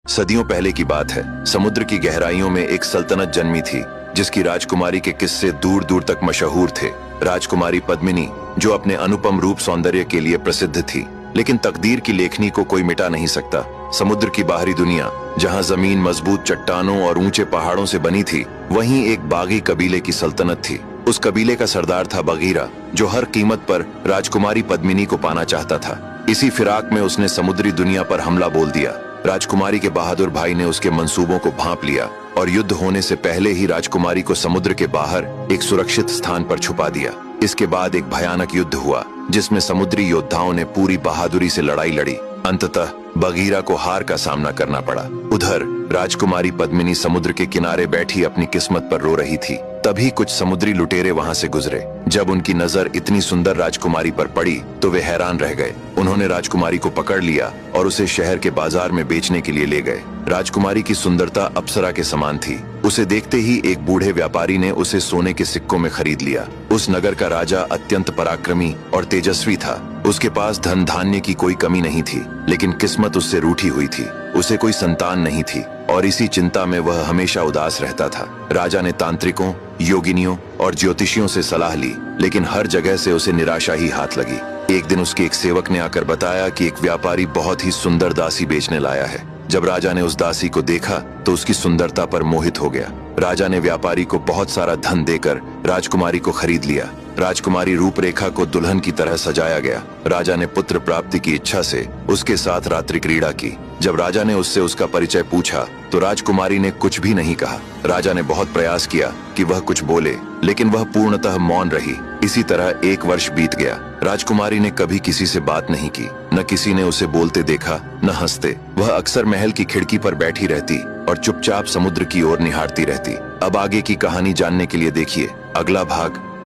सदियों पहले की बात है। समुद्र की गहराइयों में एक सल्तनत जन्मी थी जिसकी राजकुमारी के किस्से दूर दूर तक मशहूर थे। राजकुमारी पद्मिनी, जो अपने अनुपम रूप सौंदर्य के लिए प्रसिद्ध थी, लेकिन तकदीर की लेखनी को कोई मिटा नहीं सकता। समुद्र की बाहरी दुनिया, जहां जमीन मजबूत चट्टानों और ऊंचे पहाड़ों से बनी थी, वहीं एक बागी कबीले की सल्तनत थी। उस कबीले का सरदार था बगीरा, जो हर कीमत पर राजकुमारी पद्मिनी को पाना चाहता था। इसी फिराक में उसने समुद्री दुनिया पर हमला बोल दिया। राजकुमारी के बहादुर भाई ने उसके मंसूबों को भांप लिया और युद्ध होने से पहले ही राजकुमारी को समुद्र के बाहर एक सुरक्षित स्थान पर छुपा दिया। इसके बाद एक भयानक युद्ध हुआ जिसमें समुद्री योद्धाओं ने पूरी बहादुरी से लड़ाई लड़ी। अंततः बगीरा को हार का सामना करना पड़ा। उधर राजकुमारी पद्मिनी समुद्र के किनारे बैठी अपनी किस्मत पर रो रही थी। तभी कुछ समुद्री लुटेरे वहां से गुजरे। जब उनकी नजर इतनी सुंदर राजकुमारी पर पड़ी तो वे हैरान रह गए। उन्होंने राजकुमारी को पकड़ लिया और उसे शहर के बाजार में बेचने के लिए ले गए। राजकुमारी की सुंदरता अप्सरा के समान थी। उसे देखते ही एक बूढ़े व्यापारी ने उसे सोने के सिक्कों में खरीद लिया। उस नगर का राजा अत्यंत पराक्रमी और तेजस्वी था। उसके पास धन धान्य की कोई कमी नहीं थी, लेकिन किस्मत उससे रूठी हुई थी। उसे कोई संतान नहीं थी और इसी चिंता में वह हमेशा उदास रहता था। राजा ने तांत्रिकों, योगिनियों और ज्योतिषियों से सलाह ली, लेकिन हर जगह से उसे निराशा ही हाथ लगी। एक दिन उसके एक सेवक ने आकर बताया कि एक व्यापारी बहुत ही सुंदर दासी बेचने लाया है। जब राजा ने उस दासी को देखा तो उसकी सुंदरता पर मोहित हो गया। राजा ने व्यापारी को बहुत सारा धन देकर राजकुमारी को खरीद लिया। राजकुमारी रूपरेखा को दुल्हन की तरह सजाया गया। राजा ने पुत्र प्राप्ति की इच्छा से उसके साथ रात्रि क्रीड़ा की। जब राजा ने उससे उसका परिचय पूछा तो राजकुमारी ने कुछ भी नहीं कहा। राजा ने बहुत प्रयास किया कि वह कुछ बोले, लेकिन वह पूर्णतः मौन रही। इसी तरह एक वर्ष बीत गया। राजकुमारी ने कभी किसी से बात नहीं की, न किसी ने उसे बोलते देखा, न हंसते। वह अक्सर महल की खिड़की पर बैठी रहती और चुपचाप समुद्र की ओर निहारती रहती। अब आगे की कहानी जानने के लिए देखिए अगला भाग।